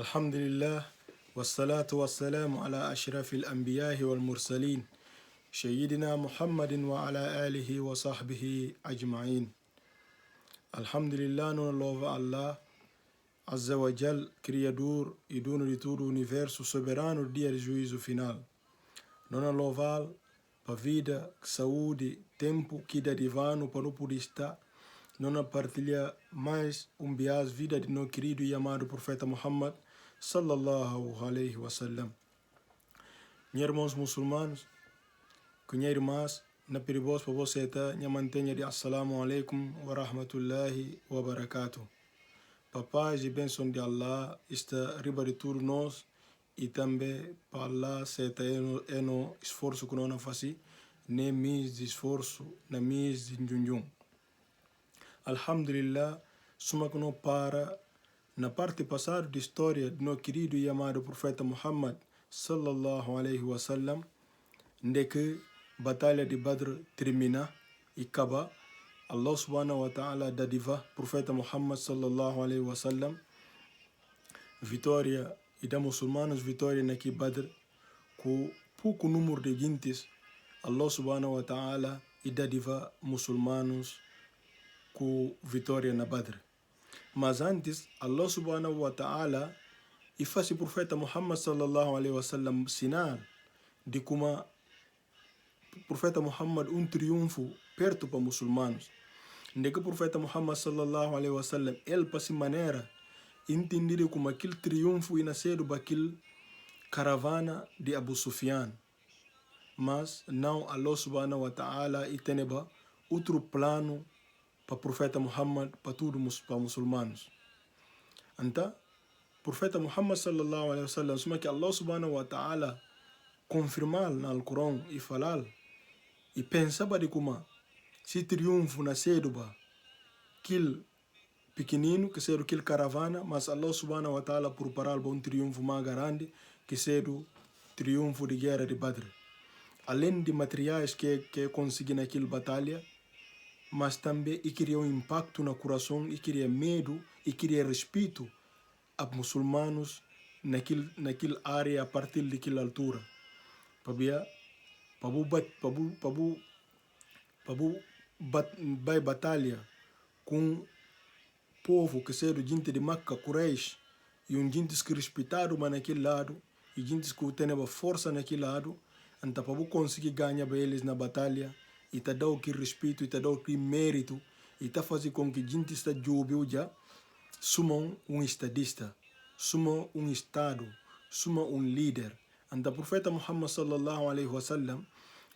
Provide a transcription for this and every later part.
الحمد لله والصلاة والسلام على أشرف الأنبياء والمرسلين سيدنا محمد وعلى آله وصحبه أجمعين. الحمد لله non louva Allah Azza wa Jal, Criador e dono de todo o universo, soberano do dia de juízo final. Não louvar para vida, saúde, tempo que dá divano para não poder estar. Não partilhar mais bias vida de nosso querido e amado profeta Muhammad sallallahu alaihi wasallam. Meus irmãos muçulmanos, que minha irmãs, na peribos para você tá, minha mantenha de assalamu alaikum wa rahmatullahi wa barakatuh. Paz e bênção de Allah está riba de tudo nós e também para Allah seta é no esforço que nós fazemos, nem mis de esforço, nem mis de junjun. Alhamdulillah, suma que não para na parte passada da história do nosso querido e amado profeta Muhammad sallallahu alaihi wasallam, de que a batalha de Badr termina e acaba. Allah subhanahu wa ta'ala dadiva profeta Muhammad sallallahu alaihi wasallam vitória e da muçulmanos vitória naquele Badr com pouco número de gentes. Allah subhanahu wa ta'ala e dadiva muçulmanos com vitória na Badr. Mas antes Allah subhanahu wa ta'ala e faz o profeta Muhammad sallallahu alaihi wasallam sinal de como o profeta Muhammad triunfo perto para muçulmanos. De que o profeta Muhammad sallallahu alaihi wasallam ele passa maneira entender como aquele triunfo e nasceram daquele caravana de Abu Sufyan. Mas não Allah subhanahu wa ta'ala e tem outro plano para o profeta Muhammad, para todos para muçulmanos. Então, o profeta Muhammad sallallahu alaihi wasallam, suma que Allah subhanahu wa ta'ala confirmar no Alcorão e falar e pensava de como se triunfo nascedo ba aquele pequenino que ser aquele caravana, mas Allah subhanahu wa ta'ala preparar triunfo mais grande que ser o triunfo de guerra de Badr. Além de materiais que consegui naquela batalha, mas também e queria impacto no coração, e queria medo, e queria respeito a muçulmanos naquela área a partir daquela altura. Para batalha com povo que ser gente de Makkah, Quraysh, e gente que respeitado mas naquele lado, e gente que tem força naquele lado, então para conseguir ganhar para eles na batalha, e te dá o que respeito, e te dá o que mérito, e te fazer com que gente está jovem já, suma estadista, suma estado, suma líder. Então o profeta Muhammad sallallahu alaihi wasallam,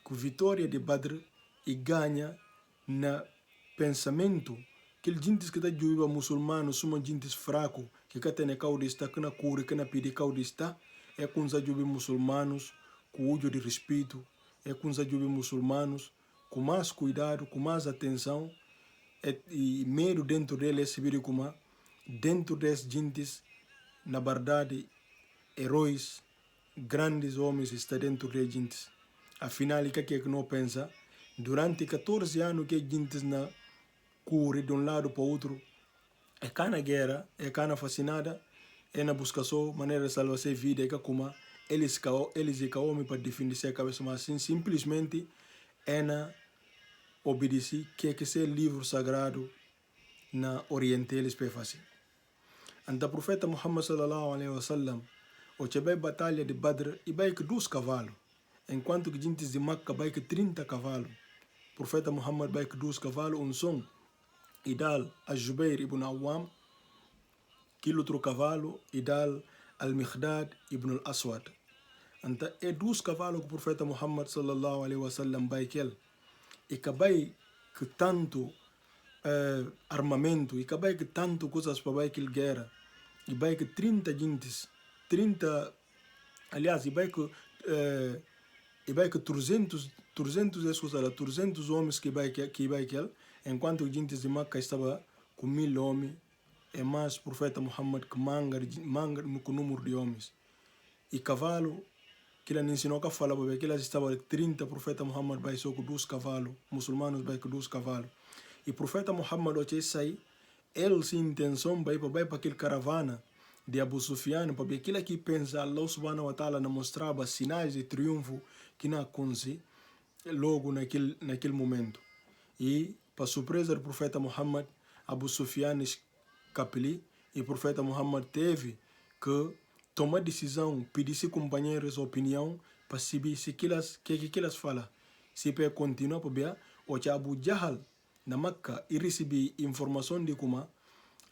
com vitória de Badr, e ganha na pensamento que os gente que está jovem muçulmanos suma gente fraco, que tem caudista, que na cura, que na pede caudista, é com os jovens muçulmanos com olho de respeito, é com os jovens muçulmanos com mais cuidado, com mais atenção, e medo dentro deles, se vira como dentro das gentes, na verdade, heróis, grandes homens estão dentro das gentes. Afinal, o que é que não pensa? Durante 14 anos que a gentes na cura de lado para o outro, é cá na guerra, é cá na fascinada, é na busca só maneira de salvar sua vida, é que como eles é homem para defender sua cabeça, mas assim, simplesmente é na obedecer que ser livro sagrado na oriente eles para fazer. Então o profeta Muhammad sallallahu alaihi wasallam o chebe batalha de Badr e vai que 2 cavalos, enquanto que gente de Makkah vai que 30 cavalos. O profeta Muhammad vai que 2 cavalos, som e dal a Jubair ibn Awam, aquele outro cavalo e dal al-Mikhdad ibn al-Aswad. Então é 2 cavalos que o profeta Muhammad sallallahu alaihi wasallam vai que ele e que vai que tanto armamento, e que vai que tanto coisas para vai que guerra, e vai que 30 gentes, 30, aliás, e vai que 300 homens que vai que ele, enquanto os gentes de Makkah estava com 1000 homens, é mais o profeta Muhammad que manga com o número de homens. E cavalo, que ele ensinou que falava que eles estavam 30, o profeta Muhammad vai só com 2 cavalos, muçulmanos vai com 2 cavalos. E o profeta Muhammad, ele sem intenção, vai para aquele caravana, de Abu Sufyan, para aquilo que pensa Allah subhanahu wa ta'ala não mostrava sinais de triunfo que não acontece logo naquele momento. E, para surpresa do profeta Muhammad, Abu Sufyan escapou e o profeta Muhammad teve que tomar decisão, pedir se companheiros opinião para saber se que elas falam. Se para continuar para ver, o que Abu Jahal na Meca e receber informação de como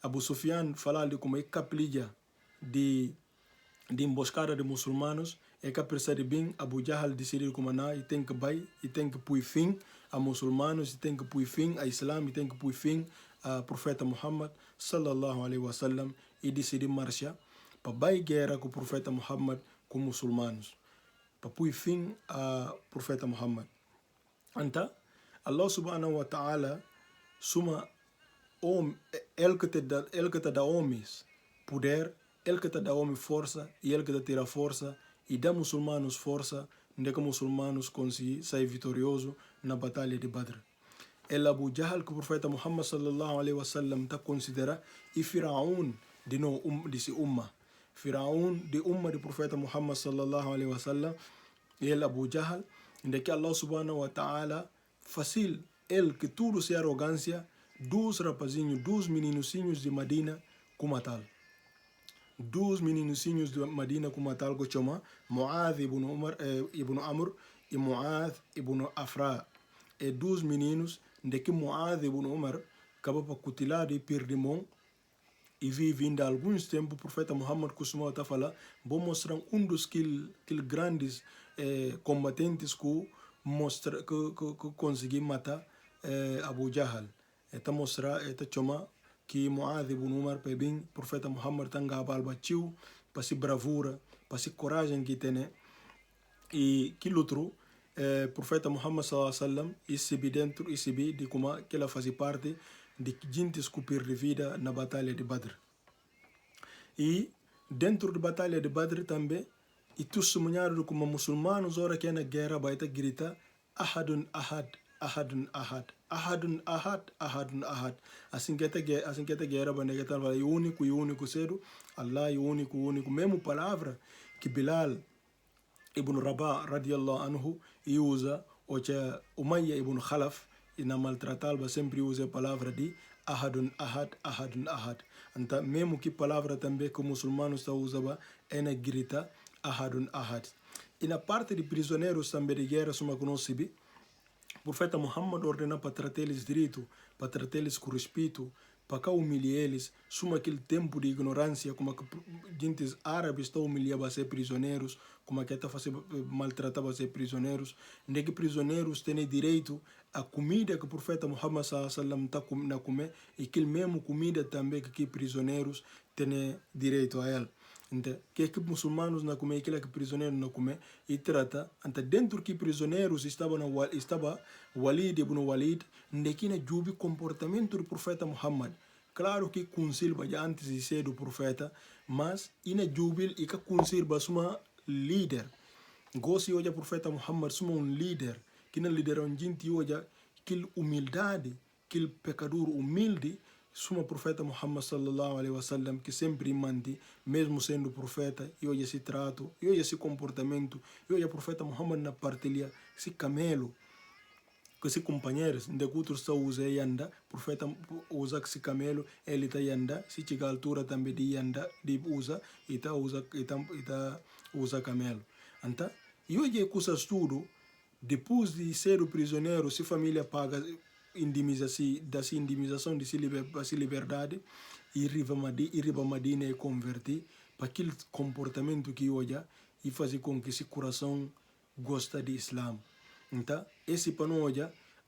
Abu Sufyan falar de como é capilha de emboscada de muçulmanos, é que apesar de bem Abu Jahal decidiu como não, e tem que vai, e tem que pôr fim a muçulmanos, e tem que pôr fim a Islã, e tem que pôr fim a profeta Muhammad sallallahu alaihi wasallam, e decidiu marchar para vai guerra com o profeta Muhammad com muçulmanos, para pôr fim a profeta Muhammad. Então, Allah subhanahu wa ta'ala suma ele que te dá homens poder, ele que te dá homem força, e ele que te tira força, e dá muçulmanos força, onde que muçulmanos conseguem sair vitorioso na batalha de Badr. El Abu Jahal, que o profeta Muhammad sallallahu alaihi wasallam está considera e Firaun de si umma. Firaun de umma do profeta Muhammad sallallahu alaihi wasallam, e el Abu Jahal, onde que Allah subhanahu wa ta'ala fácil ele que tudo se arrogância, dos rapazinhos, dos meninocinhos de Madina como tal. Dos meninocinhos de Madina como tal que chama Mu'adh ibn Amr e Mu'adh ibn Afra. E dos meninos de que Mu'adh ibn Umar acaba para cutilar e perdimão e vindo há alguns tempos o profeta Muhammad costumava estar falar, vou mostrar dos grandes combatentes que consegui matar Abu Jahal. Está mostrar, está chama que Mu'adh ibn Umar para bem profeta Muhammad tanga balbatiu para se bravura, para se coragem que tem, e que outro profeta Muhammad sallallahu alaihi wasallam recebi dentro recebi de como que ela fazia parte de gente que perdeu vida na batalha de Badr. E dentro da batalha de Badr também e tu sumunhado como muçulmanos ora que na guerra vai estar grita ahadun ahad, ahadun ahad, ahadun ahad, ahadun ahad. Assim que esta guerra vai negar tal e único cedo, Allah é único, mesmo palavra que Bilal ibn Rabah radiallahu anhu e usa ou que Umayya ibn Khalaf e na maltratalba sempre usa a palavra de ahadun ahad, ahadun ahad. Então mesmo que palavra também que o muçulmano está usando é na grita ahadun ahad. E na parte de prisioneiros também de guerra, suma que nós sabemos, o profeta Muhammad ordena para tratar eles direito, para tratar eles com respeito, para cá humilhar eles, suma aquele tempo de ignorância, como que gente árabes estão humilhando a ser prisioneiros, como que está fazendo maltratar a ser prisioneiros, onde que prisioneiros têm direito à comida que o profeta Muhammad sallallahu alaihi wasallam está a comer, e aquele mesmo comida também que prisioneiros têm direito a ela. Então, que muçulmanos não comem, aquilo que prisioneiros não comem, e trata, então dentro que prisioneiros estava Walid ibn Walid, onde que na jubi comportamento do profeta Muhammad. Claro que consilva já antes de ser do profeta, mas ina jubil e que consilva suma líder. Gosto hoje o profeta Muhammad suma líder, que na liderar gente hoje, que humildade, que pecador humilde, suma profeta Muhammad sallallahu alaihi wasallam que sempre mante, mesmo sendo profeta, e hoje esse trato, e hoje esse comportamento, e hoje o profeta Muhammad na partilha, esse camelo, que se companheiros, de outros está usa e anda, profeta usa esse camelo, ele está anda, se chega a altura também de anda, de usa, e está usa camelo. Então, e hoje é coisas tudo, depois de ser o prisioneiro, se a família paga indemnização de se liberdade, e riba Madina e convertir para aquele comportamento que hoje e fazer com que esse coração gosta de Islã. Então, esse para nós,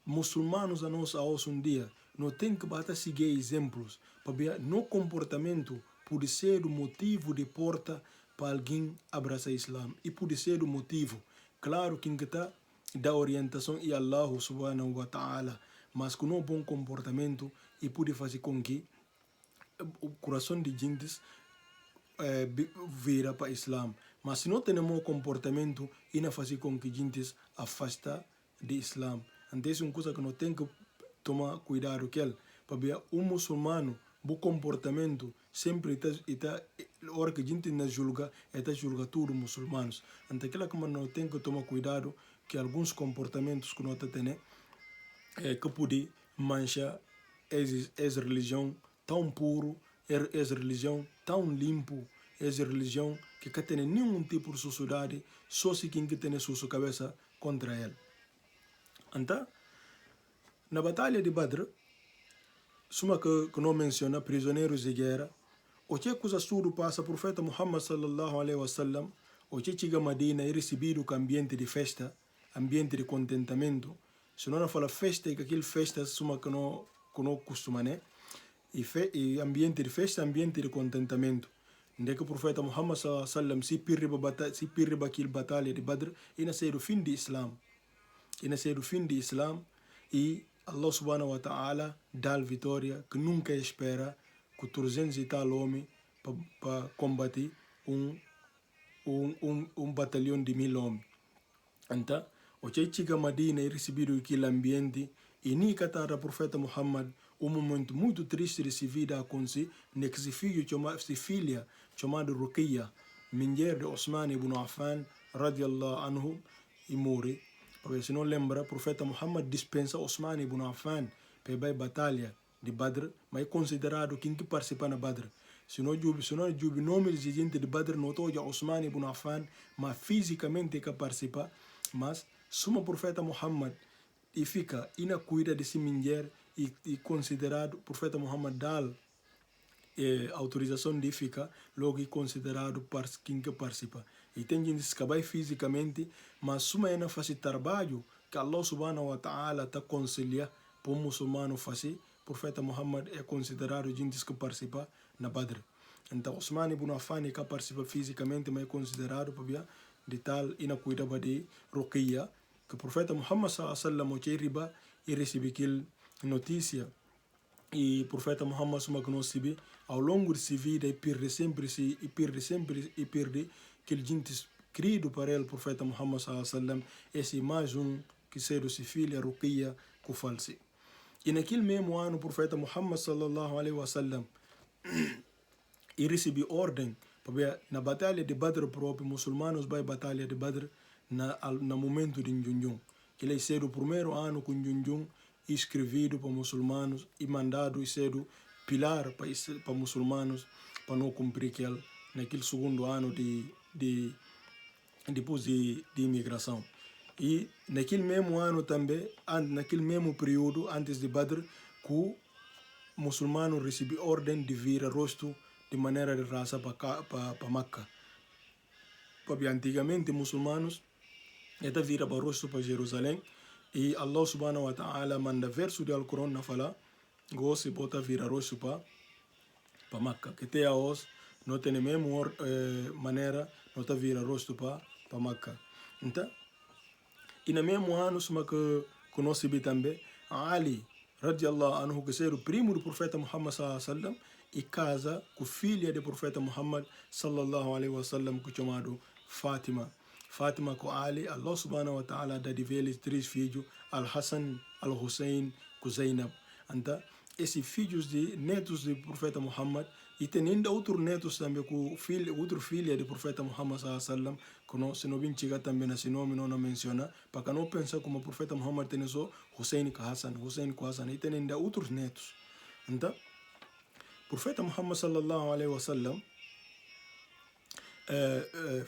muçulmanos a nós um dia, não tem que bater seguir exemplos, para ver no comportamento pode ser o motivo de porta para alguém abraçar Islã, e pode ser o motivo, claro que está da orientação e Allah subhanahu wa ta'ala, mas com um bom comportamento e pode fazer com que o coração de gente vira para o Islã. Mas se não tem um bom comportamento, e não faz com que gente afasta do Islã. Então, é uma coisa que não tem que tomar cuidado com ele. Para ver muçulmano, bom comportamento, sempre está hora que a gente não julga, está julga tudo muçulmanos. Então aquela que não tem que tomar cuidado que alguns comportamentos que nós temos que pode manchar essa religião tão puro, essa religião tão limpo, essa religião que não tem nenhum tipo de sociedade, só se quem que tem sua cabeça contra ele. Então, na batalha de Badr, suma que não menciona prisioneiros de guerra, o que coisa tudo passa, o profeta Muhammad sallallahu alaihi wasallam, o que chega a Medina e recebido com ambiente de festa, ambiente de contentamento. Se não fala festa, é que aquele festa suma que não costuma, né? E ambiente de festa, ambiente de contentamento. Onde que o profeta Muhammad sallallahu alaihi wasallam se pirriba aquela batalha de Badr, e nasceu do fim do Islam. E nasceu do fim do Islam e Allah subhanahu wa ta'ala dá a vitória que nunca espera com 300 e tal homens para combater um batalhão de 1000 homens. Então, o que chega a Medina e recebido aquele ambiente e nem catar o profeta Muhammad momento muito triste de se vida acontecer, que se filha chamada Ruqayya, mulher de Osman ibn Affan radiallahu anhu, e morre. Porque se não lembra, o profeta Muhammad dispensa Osman ibn Affan para a batalha de Badr, mas é considerado quem que participa na Badr. Se não jubi nome de gente de Badr, não toja Osman ibn Affan, mas fisicamente que participa, mas suma profeta Muhammad e fica e na cuida desse mulher e considerado profeta Muhammad dá autorização de ficar, logo é considerado quem que participa. E tem gente que acabar fisicamente, mas suma é na fazer trabalho que Allah subhanahu wa ta'ala está aconselha para o muçulmano fazer. Profeta Muhammad é considerado gente que participa na Badr. Então Osman ibn Affan que participa fisicamente, mas é considerado para de tal e na cuida de Ruqayya, que o profeta Muhammad sallallahu alaihi wasallam e recebe aquela notícia. E o profeta Muhammad recebe ao longo de sua vida e perde que ele gente querido para ele, o profeta Muhammad sallallahu alaihi wasallam, esse mais que sendo sua filha Ruqayya que falece. E naquele mesmo ano o profeta Muhammad sallallahu alaihi wasallam e recebe ordem para na batalha de Badr próprio, muçulmanos vai batalha de Badr na momento de Njunjung. Que ele é o primeiro ano com Njunjung escrevido para muçulmanos e mandado e ser pilar para muçulmanos para não cumprir aquele naquele segundo ano depois de imigração. E naquele mesmo ano também, naquele mesmo período antes de Badr, que o muçulmano recebeu ordem de virar rosto de maneira de raça para Meca. Porque antigamente muçulmanos até vira para rosto para Jerusalém e Allah subhanahu wa ta'ala manda verso de Al-Quran na fala gosto bota vira rosto para Meca. Que até hoje não tem a mesma maneira não está vira rosto para Meca. Então, e no mesmo ano que nós sabemos também Ali radiallahu anhu, que era o primo do profeta Muhammad sallallahu alaihi wasallam, e casa com filha do profeta Muhammad sallallahu alaihi wasallam, que chamado Fátima. Fátima com Ali, Allah subhanahu wa ta'ala dá de eles 3 filhos, Al-Hassan, Al-Hussein, com Zainab. Então, esses filhos de netos do profeta Muhammad, e tem ainda outros netos também com outro filho do profeta Muhammad sallallahu alaihi wasallam, que não, se não vem chegar também nesse nome, não menciona, para não pensar como o profeta Muhammad tem só Hussein com Hassan, e tem ainda outros netos. Então, o profeta Muhammad sallallahu alaihi wasallam,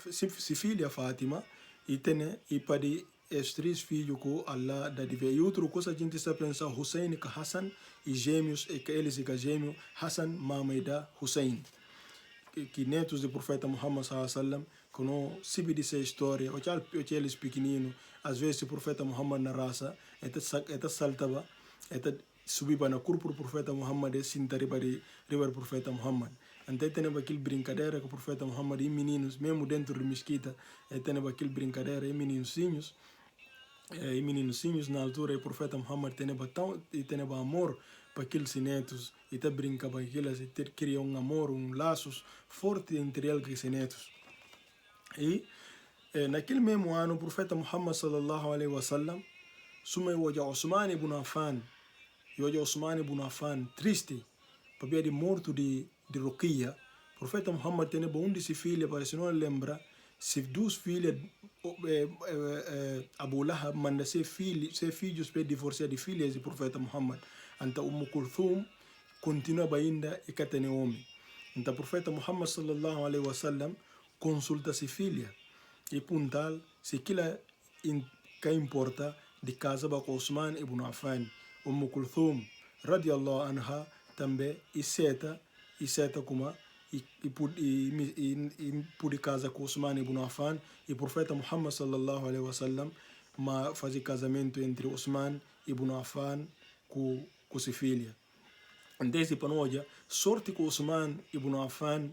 se filha Fátima, e tem e para os 3 filhos que Allah dá de ver. E outra coisa a gente está pensando, Hussein com Hassan, e gêmeos, e que eles são gêmeos, Hassan, Mameda, Hussein. Que netos do profeta Muhammad sallallahu alaihi wasallam, que não se vê essa história, ou que eles pequeninos, às vezes o profeta Muhammad na raça, saltava, subia na corpo do profeta Muhammad e sentava riba do profeta Muhammad. Então tem aquela brincadeira que o profeta Muhammad e meninos, mesmo dentro da mesquita, tem aquela brincadeira e meninozinhos na altura o profeta Muhammad tem amor para aqueles netos e brinca para aqueles e cria amor, laços forte entre eles e netos. E naquele mesmo ano o profeta Muhammad sallallahu alaihi wasallam suma hoje Osman ibn Affan triste para ver a morte de de Ruqiyya. Profeta Muhammad tem um de filha, para se não lembra, se duas filhas, Abu Lahab manda ser filhos para divorciar de filhas de Profeta Muhammad. Então Kulthum continua ainda e que tem homem. Então Profeta Muhammad sallallahu alaihi wasallam consulta se filha e puntal se aquilo que importa de casa com Osman ibn Affan. Kulthum radiallahu anha também e seta como e pude casa com Osman ibn Affan e Profeta Muhammad sallallahu alaihi wasallam ma fazer casamento entre Osman ibn Affan com sua filha. Então esse panoja sorte com Osman ibn Affan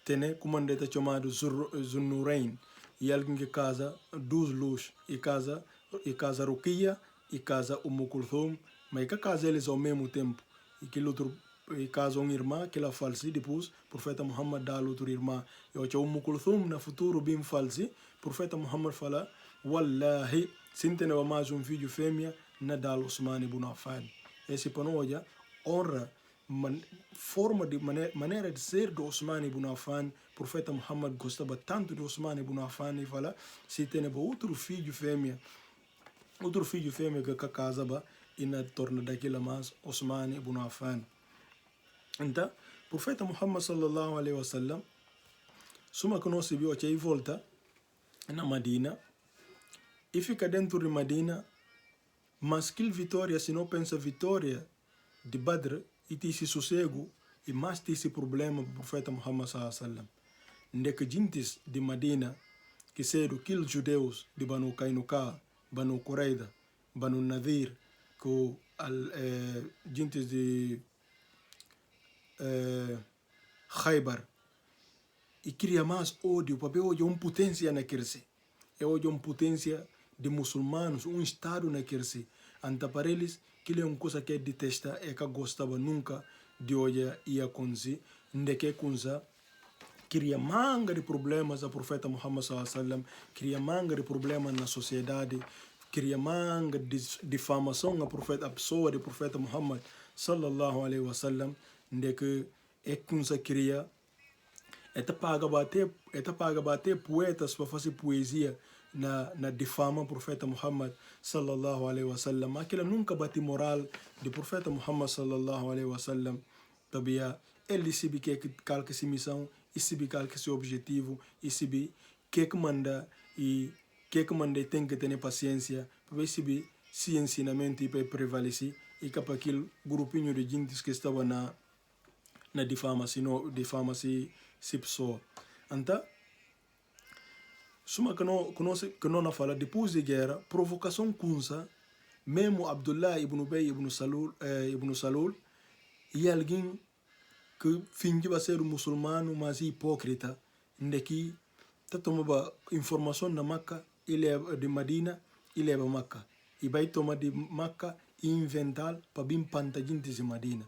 tem comandante chamado Zunnurain e alguém que casa duas luzes e casa Ruqiyya e casa Kulthum, mas que casa eles ao mesmo tempo e que outro e casa uma irmã que ela falece depois Profeta Muhammad dá a outra irmã e o Kulthum na futuro bem falece Profeta Muhammad fala wallahi se tem mais um filho fêmea na dá Osman ibn Affan. Esse panoja honra forma de maneira de ser do Osman ibn Affan. Profeta Muhammad gostava tanto de Osman ibn Affan e fala se tem outro filho fêmea que casava e na torna daquela mais Osman ibn Affan. Então Profeta Muhammad sallallahu alaihi wasallam suma que nós viu aqui volta na Madina e fica dentro de Madina, mas que vitória se não pensa vitória de Badr e tem esse sossego e mais tem esse problema para o Profeta Muhammad sallallahu alaihi wasallam. Ndeke gente de Madina que são aqueles judeus de Banu Kainuka, Banu Quraida, Banu Nadir, que gente de Khaybar e cria mais ódio, porque hoje é uma potência na crescer. É hoje uma potência de muçulmanos, um estado na crescer. Anta para eles, que é uma coisa que detesta, é que gostava nunca de hoje ia acontecer, de que coisa cria manga de problemas a Profeta Muhammad sallallahu alaihi wasallam, cria manga de problemas na sociedade, cria manga de difamação a pessoa de Profeta Muhammad sallallahu alaihi wasallam, de que é coisa cria paga bater poetas para fazer poesia na difama Profeta Muhammad sallallahu alaihi wasallam. Aquela nunca bate moral de Profeta Muhammad sallallahu alaihi wasallam. Tabia ele sabe que calca essa missão e sabe calca esse objetivo e sabe que manda e que manda tem que ter paciência para saber se ensinamento e para prevalecer e que para aquele grupinho de gente que estava na difama se pessoa. Então suma que não fala depois da guerra provocação kunsa mesmo Abdullah ibn Ubay ibn Salul e alguém que fingia ser muçulmano mas hipócrita ndeki tá tomava informação na Maca e leva de Madina e leva Maca e vai tomar de Maca e inventar para bem pantagem de Madina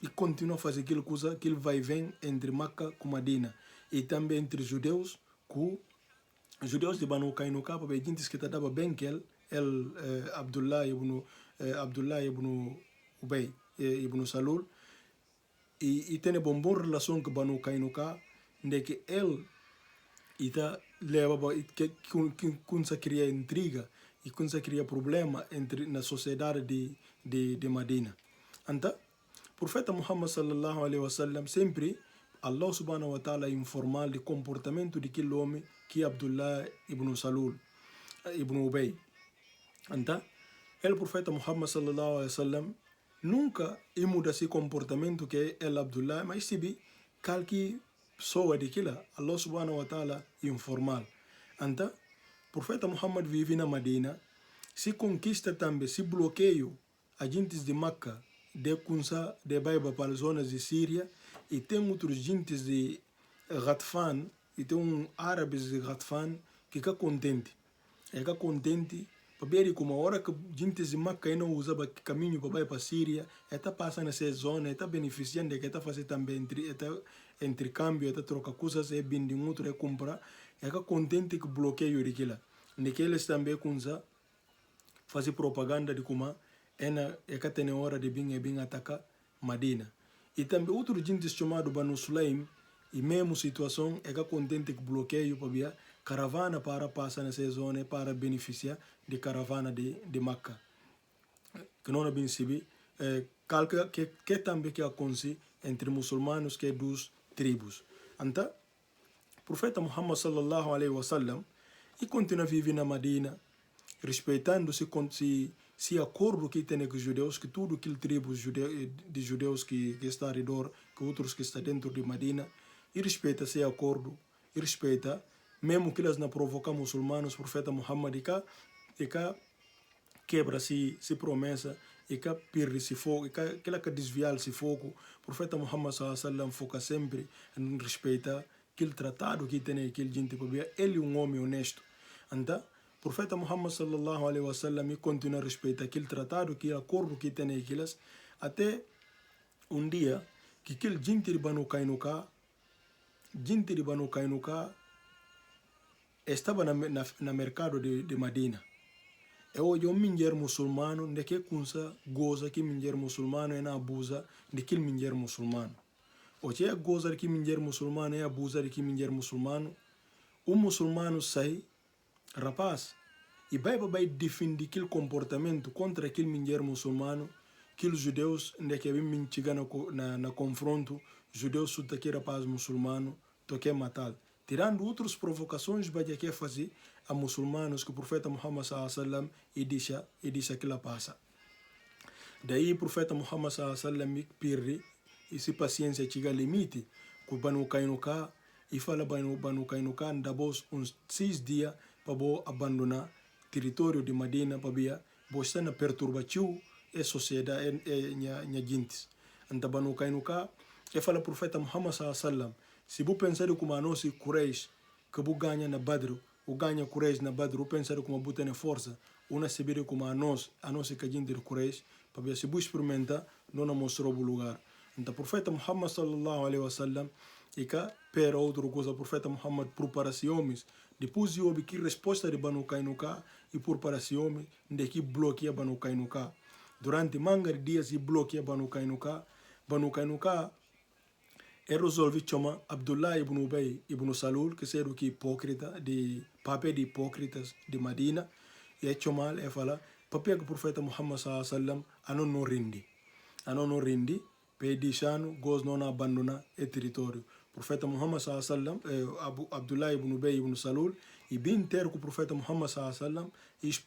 e continua a fazer aquela coisa que ele vai e vem entre Maca e Madina e também entre judeus de Banu Kainuka para ver gente que estava bem que ele Abdullah ibn Ubay ibn Salul e tem uma boa relação com Banu Kainuka de que ele leva que cria intriga e cria problema na sociedade de Madina. Então Profeta Muhammad sallallahu alaihi wasallam sempre Allah subhanahu wa ta'ala informal de comportamento de aquele homem que é Abdullah ibn Salul ibn Ubay. Então o Profeta Muhammad sallallahu alaihi wasallam nunca muda esse comportamento que é Abdullah, mas se qualquer pessoa daquilo Allah subhanahu wa ta'ala informal. Então Profeta Muhammad vive na Madina, se conquista também, se bloqueio agentes de Makkah de Kunsa, de Baiba para as zonas de Síria, e tem outros gentes de Ghatfan, e tem árabes de Ghatfan que fica contente. Fica contente, para ver como a hora que gentes de Makkah não usava caminho para ir para a Síria, está passando nessa zona, está beneficiando, está fazendo também entre câmbio, está trocar coisas, é bem de outro, é comprar, fica contente que bloqueio daquilo. Naqueles também Kunsa fazer propaganda de como é que tem hora de vir atacar Madina. E também outro gente chamado Banu Sulaim, e mesmo situação é que contente que bloqueio para via caravana para passar nessa zona para beneficiar de caravana de Makkah. Que não é bem sabe, calca que também que acontece entre muçulmanos que é dos tribos. Então, o profeta Muhammad sallallahu alaihi wasallam e continua vivendo na Medina, respeitando se acordo que tem com os judeus, que tudo aquele tribo de judeus que está ao redor, que outros que estão dentro de Medina, e respeita esse acordo, e respeita, mesmo que eles não provocam muçulmanos, o profeta Muhammad e cá quebra se promessa, e cá perde esse fogo, e cá desviar esse fogo, o profeta Muhammad sallallahu alaihi wasallam foca sempre em respeitar aquele tratado que tem aquele gente, porque ele é um homem honesto. Então, o profeta Muhammad sallallahu alaihi wasallam continua a respeitar aquele tratado, aquele acordo que tem aqueles, até um dia que aquele gente de Banu Kainuka estava na mercado de Medina. É hoje um mulher muçulmano, de que kunsa goza que mulher muçulmano é na abusa de que mulher muçulmano. Hoje é goza de que mulher muçulmano é abusa de que mulher muçulmano. O muçulmano sai, rapaz, e vai defender aquele comportamento contra aquele mulher muçulmano, aqueles judeus, onde que vem chegar na confronto, judeus suta que rapaz muçulmano, toque matar. Tirando outras provocações, vai que fazer a muçulmanos que o profeta Muhammad sallallahu alaihi wasallam e deixa que ela passa. Daí o profeta Muhammad sallallahu alaihi wasallam perde e se paciência chega ao limite, que o Banu Kainuka e fala Banu Kainuka dabos uns 6 dias para abandonar o território de Medina para via estar na perturbação e sociedade e gente. Então Banu Kainuka e fala o profeta Muhammad sallallahu alaihi wasallam, se você pensar como a nossa Quraysh que você ganha na Badr, ou ganha Quraysh na Badr, ou pensar como você tem força, ou não se vê como a nossa que a gente de Quraysh, para ver se você experimenta, não mostrou o lugar. Então o profeta Muhammad sallallahu alaihi wasallam e cá pera outra coisa, o profeta Muhammad prepara-se homens, depois de ouvir que resposta de Banu Kainuka e prepara-se homens, de que bloqueia Banu Kainuka. Durante manga de dias e bloqueia Banu Kainuka resolve chamar Abdullah ibn Ubay ibn Salul, que seria o que hipócrita, de papel de hipócritas de Medina, e chamar e fala, papel que o profeta Muhammad sallallahu alaihi wasallam não rende, pedishano, goz não abandona o território. O profeta Muhammad sallallahu alaihi wasallam, Abdullah ibn Ubay ibn Salul, e bem ter com o profeta Muhammad sallallahu alaihi wasallam,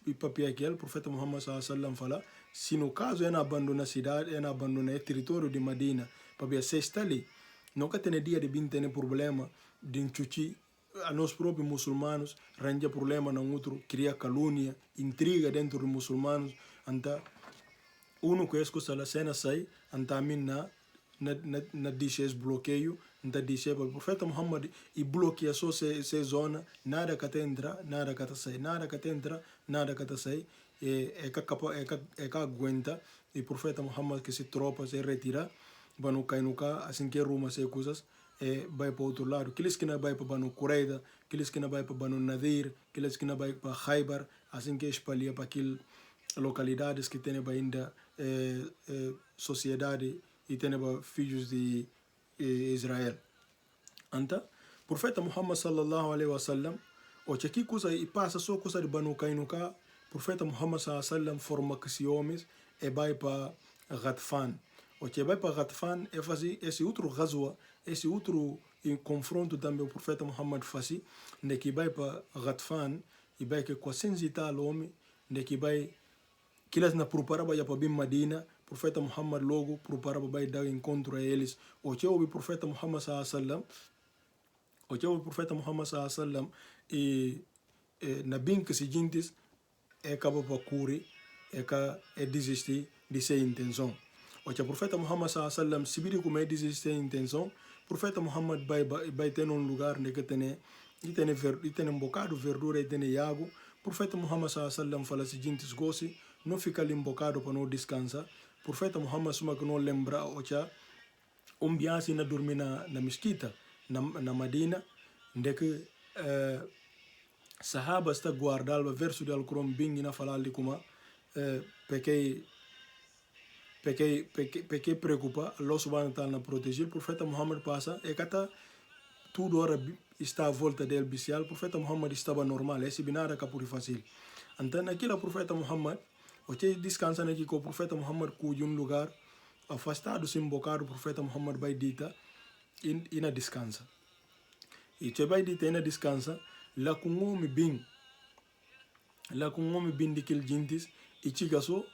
e papel aquele, o profeta Muhammad sallallahu alaihi wasallam fala, se no caso não abandona a cidade, não abandona o território de Medina, para se está ali, nunca tem dia de vir ter problema de chuchi a nós próprios muçulmanos, arranja problema no outro, cria calúnia, intriga dentro dos muçulmanos, então, que escuta a cena sai, então a mim na deixa esse bloqueio, então deixa o profeta Muhammad e bloqueia só essa zona, nada que entra, nada que sai, nada que entra, nada que sai, é que aguenta, e o profeta Muhammad que se tropa, se retira, Banu Kainuka, assim que arruma essas coisas, vai para o outro lado. Aqueles que não vai para Banu Qurayda, aqueles que não vai para Banu Nadir, aqueles que não vai para Khaybar, assim que espalha para aquelas localidades que tem ainda sociedade e tem filhos de Israel. Então, o profeta Muhammad sallallahu alaihi wasallam, o que coisa e passa só coisa de Banu Kainuka, o profeta Muhammad sallallahu alaihi wasallam forma que se homens e vai para Ghatfan. O que vai para Ghatfan é fazer esse outro razão, esse outro confronto também o profeta Muhammad faz, de que vai para Ghatfan e vai que 400 e tal homens, de que vai que eles não preparavam para vir Medina, o profeta Muhammad logo preparava para dar encontro a eles. O que o profeta Muhammad sallallahu alaihi wasallam e na bem que seguintes acaba para curar, é desistir de sua intenção. O que o profeta Muhammad sallallahu alaihi wasallam se vira como é desistir de intenção, o profeta Muhammad vai ter um lugar onde tem um bocado de verdura e tem água. O profeta Muhammad sallallahu alaihi wasallam fala seguintes gosse, não fica ali um bocado para não descansar. O profeta Muhammad suma que não lembra o que viagem na dormir na mesquita, na Medina, onde que sahabas está guardado o verso do Alcorão bem na falar ali como porque porque preocupa, Allah subhanahu wa ta'ala proteger, o profeta Muhammad passa, e kata tudo ora está à volta dele bicial, o profeta Muhammad estava normal, esse binara capuri fácil. Então, naquele profeta Muhammad, você descansa aqui com o profeta Muhammad cuja um lugar afastado, sem bocar o profeta Muhammad vai dita e na descansa. E você vai dita e na descansa, lá com um homem bem de aquele gentes, e chega só,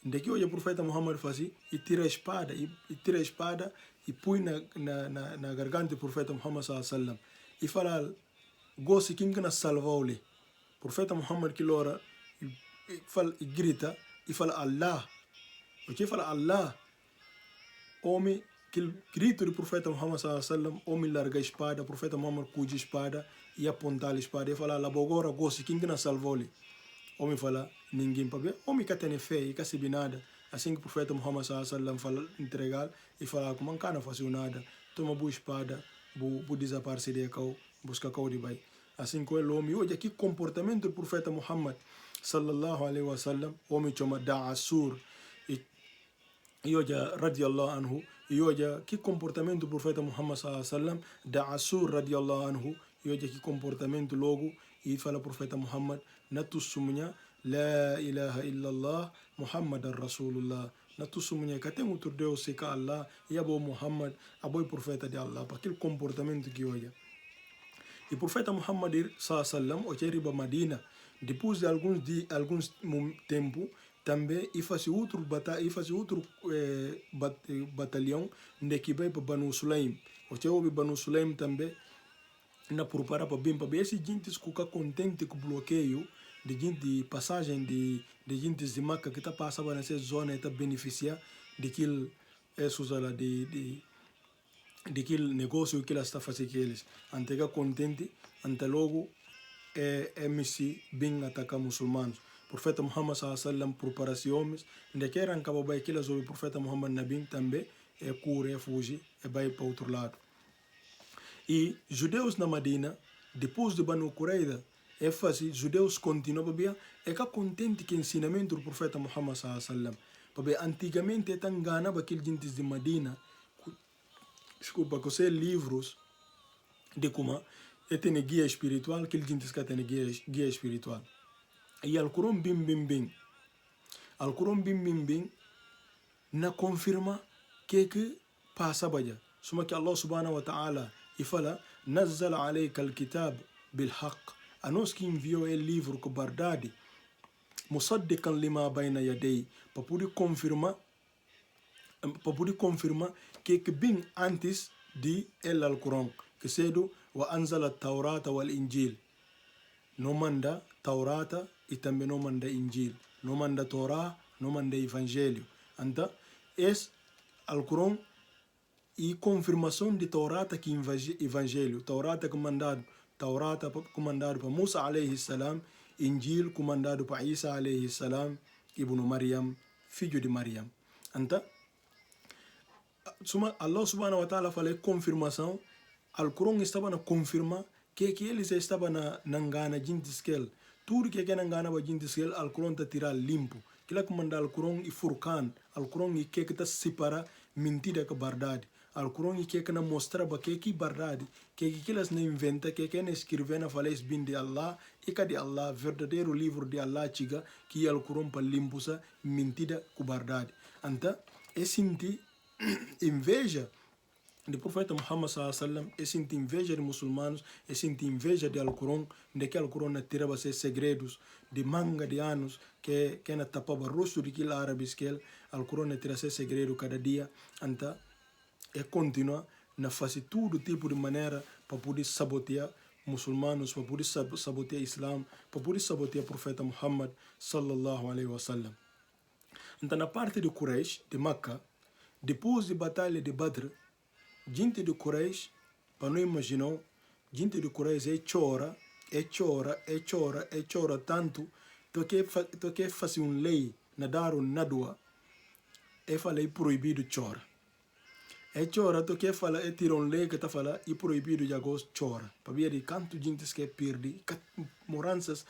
daqui hoje o profeta Muhammad faz e tira a espada, e põe na garganta do profeta Muhammad sallallahu alaihi wasallam. E fala, gosto quem que nos salvou-lhe. O profeta Muhammad que lora, e grita, e fala Allah. O que fala Allah? Homem, que grito do profeta Muhammad sallallahu alaihi wasallam, homem larga a espada, o profeta Muhammad cuja espada, e apontar a espada, e fala, labogora gosto quem que nos salvou-lhe. Homem fala, ninguém para ver. Homem que tem fé e que sabe nada. Assim que o profeta Muhammad sallallahu alaihi wasallam fala, entregar e fala, como não faz nada, toma boa espada, vou desaparecer de cá, busca cá de vai. Assim que o homem, hoje aqui comportamento do profeta Muhammad sallallahu alaihi wasallam, homem chama Da'asur, e hoje radiallahu anhu, e hoje que comportamento do profeta Muhammad sallallahu alaihi wasallam, Da'asur radiallahu anhu, e hoje que comportamento logo, e fala o profeta Muhammad, natusumunya la ilaha illallah Muhammadan Rasulullah. Natusumunya que tem outro Deus se ka Allah e abo Muhammad, abo profeta de Allah, para aquele comportamento que hoje. E o profeta Muhammad sallallahu alaihi wasallam, o que riba Madina, depois de alguns tempo, também e faz outro batalhão de que vai para Banu Sulaim. O que houve Banu Sulaim também na prepara para bem esse gente fica contente com o bloqueio de gente passagem de gente de Maca que está passando nessa zona e está beneficiar daquele de aquele negócio que ela está fazendo eles. Antega contente, ante logo MC bem atacar muçulmanos. Profeta Muhammad sallallahu alaihi wasallam preparações, de que eram acaba vai que o profeta Muhammad Nabi também cura, fugir e vai para outro lado. E judeus na Madina, depois de Banu Qurayza, judeus continuam a beber, e que contente que o ensinamento do profeta Muhammad sallallahu alaihi wasallam. Porque antigamente tan ganava aqueles gentes de Madina, desculpa, com seus livros de como tem guia espiritual, aqueles gentes que tem guia espiritual. E Al-Quran bim, Al-Quran bim, na confirma que passa baja. Suma que Allah subhanahu wa ta'ala e fala, nazzala alayka al-kitab bil-haq. A nós que enviou o livro com verdade, musaddiqan lima bayna yadei, para poder confirmar que bem antes de el Al-Quran, que cedo wa anzala at-taurata wal-injil. Não manda Taurata e também não manda Injil. Não manda Torá, não manda Evangelho. Então, esse Al-Quran e confirmação de Taurata que Evangelho. Taurata comandado para Musa alayhi salam, Injil comandado para Isa alayhi salam, Ibn Maryam, filho de Maryam. Então, Allah subhanahu wa ta'ala fala confirmação, Al-Quran estava na confirmar que eles estavam na ngana jintiskel. Tudo que na ngana ba jintiskel, Al-Quran está tirar limpo. Que lá comanda Al-Quran e Furqan, Al-Quran e que está separa mentira com verdade. Al-Quran e que na mostra ba que verdade, que elas não inventa, que na escrever na falais bin de Allah e que de Allah verdadeiro livro de Allah chiga que Al-Quran para limpo sa mentira com verdade. Então, é sentir inveja do profeta Muhammad sallallahu alaihi wasallam, é sentir inveja de muçulmanos, é sentir inveja de Al-Quran, de que Al-Quran tirava seus segredos de manga de anos, que na tapava o rosto de aquele árabes que Al-Quran tira seus segredos cada dia. Então, é continua na fazer todo tipo de maneira para poder sabotear muçulmanos, para poder sabotear Islam, para poder sabotear o profeta Muhammad sallallahu alaihi wasallam. Então, na parte de Quraysh, de Makkah, depois da batalha de Badr, gente de Quraysh, para não imaginar, gente de Quraysh chora tanto, que fazer uma lei, na dar nadua, fala proibido chora. Chora, que fala, tira uma lei que está falando, proibido já gosta chora. Para ver de quanto gente que perde, moranças,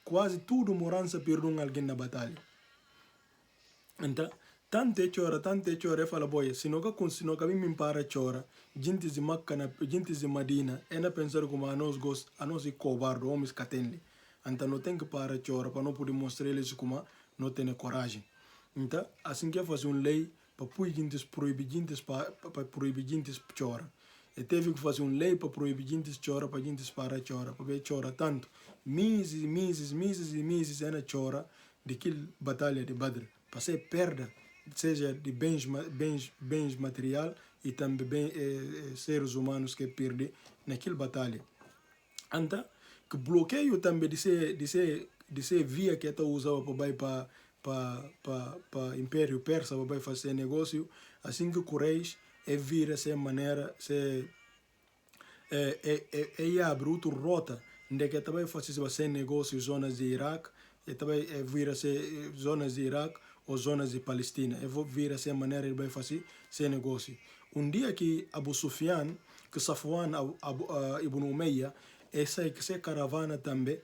quase tudo morança perdeu alguém na batalha. Então, tante chora, fala boia, se não que me para chora, gente de Makkah, gente de Madina, é na pensar como a nós é covarde, homens que atendem. Então não tem que para chora, para não poder mostrar eles como não tem coragem. Então, assim que fazer uma lei, para proibir gente para proibir gente chora. E teve que fazer uma lei para proibir gente chora, para gente para chora, para ver chora tanto. Meses, é na chora de que batalha de Badr. Para ser perda, seja de bens material e também seres humanos que perdem naquela batalha. Então, que bloqueio também de ser via que está usava para Império Persa, para fazer negócio, assim que Quraysh vira essa maneira, abre outra rota, onde que também fazer negócio zonas de Iraque, e também vira zonas de Iraque ou zonas de Palestina, vira essa maneira de fazer negócio. Um dia que Abu Sufyan, que Safwan Ibn Umayya, essa caravana também,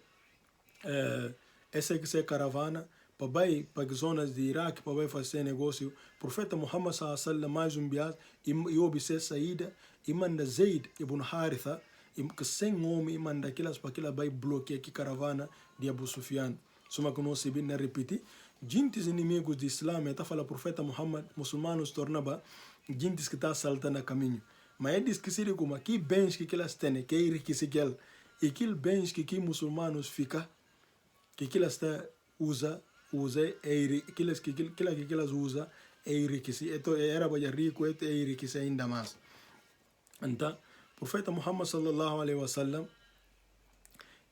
essa caravana para zonas de Iraque, para fazer negócio, o profeta Muhammad sallallahu mais um dia, e observa saída, e manda Zayd ibn Haritha, que sem homem, e manda aquelas para aquela vai bloquear a caravana de Abu Sufyan. Soma que nós sabemos repetir, gente inimigos de Islã, está falando o profeta Muhammad, muçulmanos tornava gente que está saltando a caminho. Mas ele diz que seria como que bens que elas têm, que enriquecem e aquele bens que muçulmanos fica, que elas usa aquelas que elas usa é enriquecer. Então era para rico, é enriquecer ainda mais. Então, o profeta Muhammad sallallahu alaihi wasallam